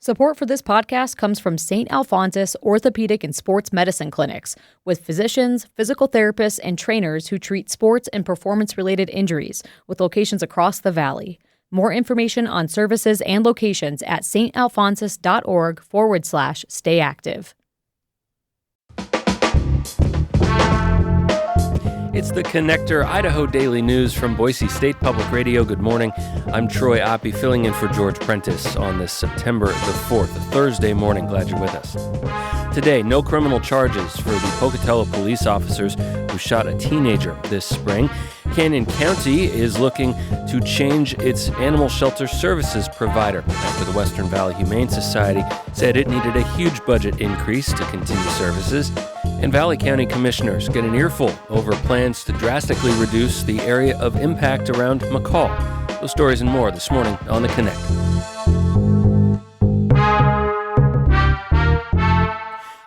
Support for this podcast comes from St. Alphonsus Orthopedic and Sports Medicine Clinics, with physicians, physical therapists, and trainers who treat sports and performance-related injuries, with locations across the valley. More information on services and locations at stalphonsus.org/stay active. It's the Connector Idaho Daily News from Boise State Public Radio. Good morning. I'm Troy Oppie, filling in for George Prentice on this September the 4th, Thursday morning. Glad you're with us. Today, no criminal charges for the Pocatello Police officers who shot a teenager this spring. Canyon County is looking to change its animal shelter services provider after the West Valley Humane Society said it needed a huge budget increase to continue services. And Valley County commissioners get an earful over plans to drastically reduce the area of impact around McCall. Those stories and more this morning on The Connect.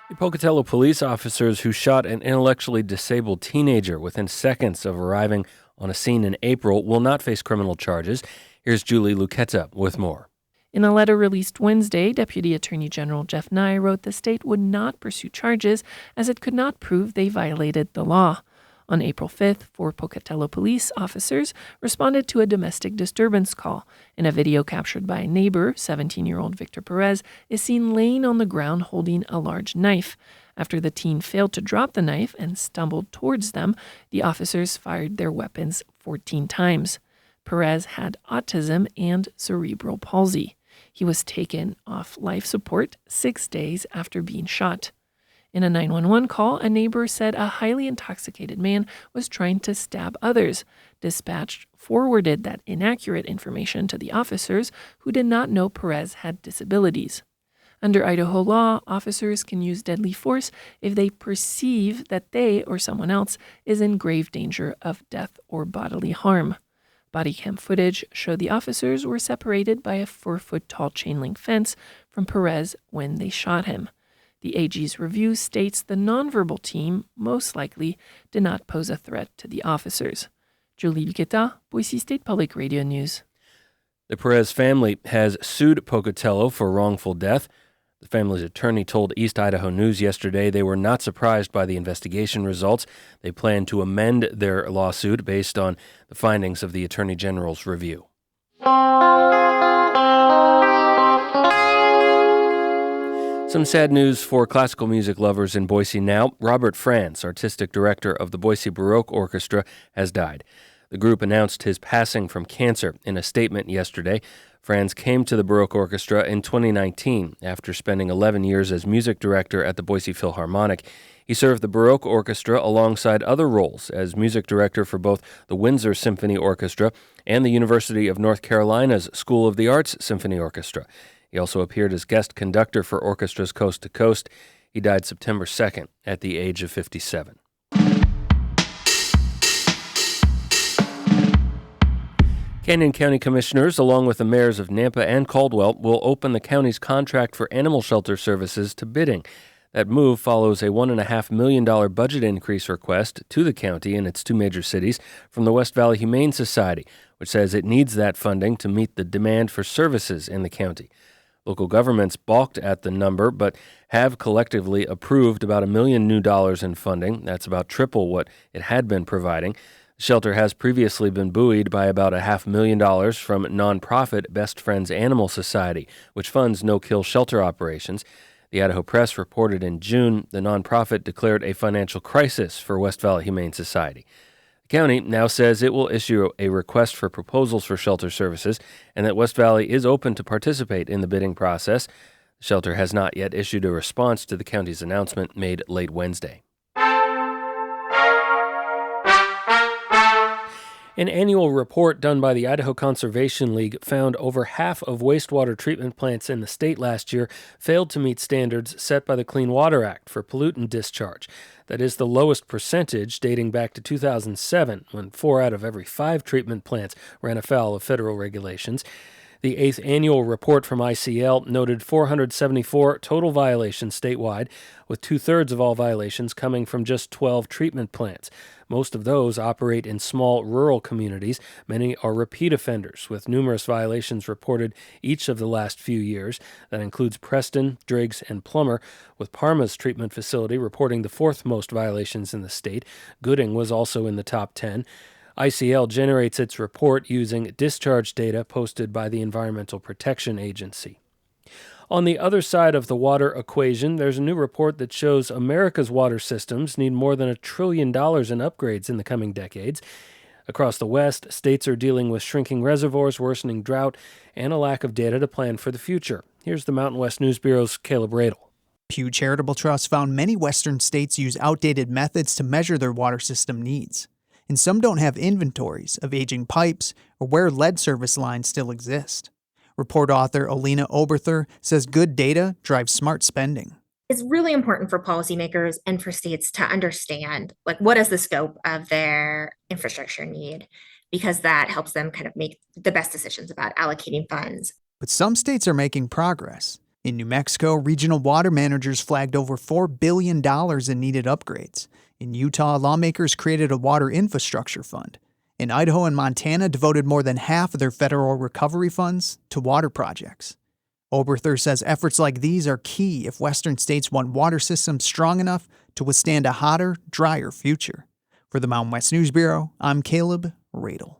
The Pocatello police officers who shot an intellectually disabled teenager within seconds of arriving on a scene in April will not face criminal charges. Here's Julie Luqueta with more. In a letter released Wednesday, Deputy Attorney General Jeff Nye wrote the state would not pursue charges as it could not prove they violated the law. On April 5th, 4 Pocatello police officers responded to a domestic disturbance call. In a video captured by a neighbor, 17-year-old Victor Perez is seen laying on the ground holding a large knife. After the teen failed to drop the knife and stumbled towards them, the officers fired their weapons 14 times. Perez had autism and cerebral palsy. He was taken off life support 6 days after being shot. In a 911 call, a neighbor said a highly intoxicated man was trying to stab others. Dispatch forwarded that inaccurate information to the officers, who did not know Perez had disabilities. Under Idaho law, officers can use deadly force if they perceive that they or someone else is in grave danger of death or bodily harm. Body cam footage showed the officers were separated by a 4-foot-tall chain-link fence from Perez when they shot him. The AG's review states the nonverbal team most likely did not pose a threat to the officers. Julie Luqueta, Boise State Public Radio News. The Perez family has sued Pocatello for wrongful death. The family's attorney told East Idaho News yesterday they were not surprised by the investigation results. They plan to amend their lawsuit based on the findings of the Attorney General's review. Some sad news for classical music lovers in Boise now. Robert Franz, artistic director of the Boise Baroque Orchestra, has died. The group announced his passing from cancer in a statement yesterday. Franz came to the Baroque Orchestra in 2019 after spending 11 years as music director at the Boise Philharmonic. He served the Baroque Orchestra alongside other roles as music director for both the Windsor Symphony Orchestra and the University of North Carolina's School of the Arts Symphony Orchestra. He also appeared as guest conductor for orchestras coast to coast. He died September 2nd at the age of 57. Canyon County commissioners, along with the mayors of Nampa and Caldwell, will open the county's contract for animal shelter services to bidding. That move follows a $1.5 million budget increase request to the county and its 2 major cities from the West Valley Humane Society, which says it needs that funding to meet the demand for services in the county. Local governments balked at the number, but have collectively approved about $1 million new in funding. That's about triple what it had been providing. The shelter has previously been buoyed by about $500,000 from nonprofit Best Friends Animal Society, which funds no-kill shelter operations. The Idaho Press reported in June the nonprofit declared a financial crisis for West Valley Humane Society. The county now says it will issue a request for proposals for shelter services and that West Valley is open to participate in the bidding process. The shelter has not yet issued a response to the county's announcement made late Wednesday. An annual report done by the Idaho Conservation League found over half of wastewater treatment plants in the state last year failed to meet standards set by the Clean Water Act for pollutant discharge. That is the lowest percentage dating back to 2007, when 4 out of every 5 treatment plants ran afoul of federal regulations. The 8th annual report from ICL noted 474 total violations statewide, with two-thirds of all violations coming from just 12 treatment plants. Most of those operate in small rural communities. Many are repeat offenders, with numerous violations reported each of the last few years. That includes Preston, Driggs, and Plummer, with Parma's treatment facility reporting the fourth most violations in the state. Gooding was also in the top 10. ICL generates its report using discharge data posted by the Environmental Protection Agency. On the other side of the water equation, there's a new report that shows America's water systems need more than $1 trillion in upgrades in the coming decades. Across the West, states are dealing with shrinking reservoirs, worsening drought, and a lack of data to plan for the future. Here's the Mountain West News Bureau's Caleb Radel. Pew Charitable Trust found many Western states use outdated methods to measure their water system needs, and some don't have inventories of aging pipes or where lead service lines still exist. Report author Alina Oberther says good data drives smart spending. It's really important for policymakers and for states to understand, what is the scope of their infrastructure need, because that helps them kind of make the best decisions about allocating funds. But some states are making progress. In New Mexico, regional water managers flagged over $4 billion in needed upgrades. In Utah, lawmakers created a water infrastructure fund. In Idaho and Montana, devoted more than half of their federal recovery funds to water projects. Oberther says efforts like these are key if Western states want water systems strong enough to withstand a hotter, drier future. For the Mountain West News Bureau, I'm Caleb Radel.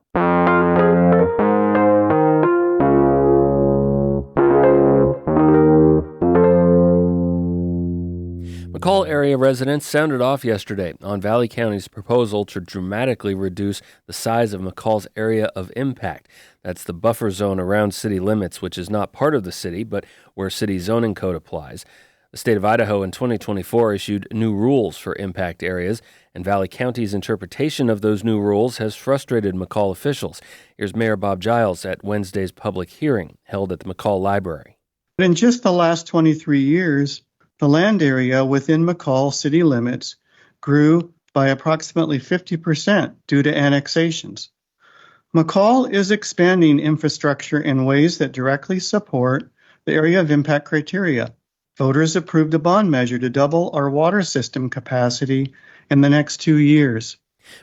McCall area residents sounded off yesterday on Valley County's proposal to dramatically reduce the size of McCall's area of impact. That's the buffer zone around city limits, which is not part of the city, but where city zoning code applies. The state of Idaho in 2024 issued new rules for impact areas, and Valley County's interpretation of those new rules has frustrated McCall officials. Here's Mayor Bob Giles at Wednesday's public hearing held at the McCall Library. In just the last 23 years, the land area within McCall city limits grew by approximately 50% due to annexations. McCall is expanding infrastructure in ways that directly support the area of impact criteria. Voters approved a bond measure to double our water system capacity in the next 2 years.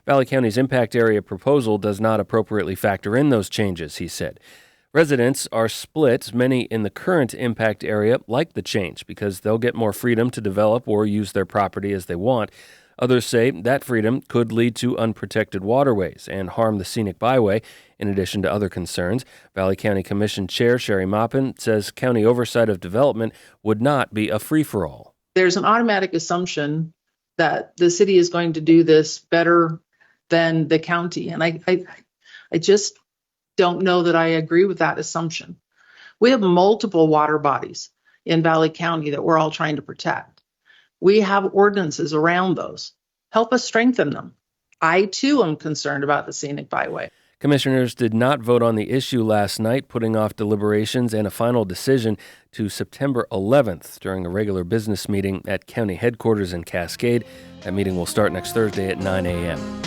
Valley County's impact area proposal does not appropriately factor in those changes, he said. Residents are split. Many in the current impact area like the change because they'll get more freedom to develop or use their property as they want. Others say that freedom could lead to unprotected waterways and harm the scenic byway, in addition to other concerns. Valley County Commission Chair Sherry Maupin says county oversight of development would not be a free-for-all. There's an automatic assumption that the city is going to do this better than the county, and I just don't know that I agree with that assumption. We have multiple water bodies in Valley County that we're all trying to protect. We have ordinances around those. Help us strengthen them. I, too, am concerned about the scenic byway. Commissioners did not vote on the issue last night, putting off deliberations and a final decision to September 11th during a regular business meeting at county headquarters in Cascade. That meeting will start next Thursday at 9 a.m.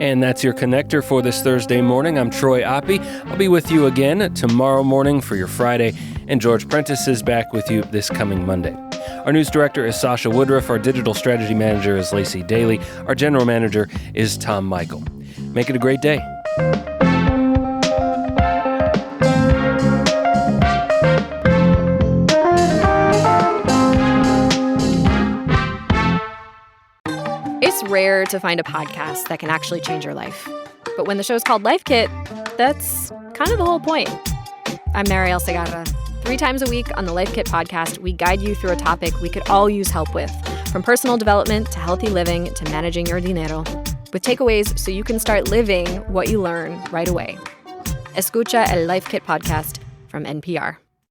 And that's your connector for this Thursday morning. I'm Troy Oppie. I'll be with you again tomorrow morning for your Friday, and George Prentice is back with you this coming Monday. Our news director is Sasha Woodruff. Our digital strategy manager is Lacey Daly. Our general manager is Tom Michael. Make it a great day. It's rare to find a podcast that can actually change your life. But when the show's called Life Kit, that's kind of the whole point. I'm Mariel Segarra. 3 times a week on the Life Kit podcast, we guide you through a topic we could all use help with, from personal development to healthy living to managing your dinero, with takeaways so you can start living what you learn right away. Escucha el Life Kit podcast from NPR.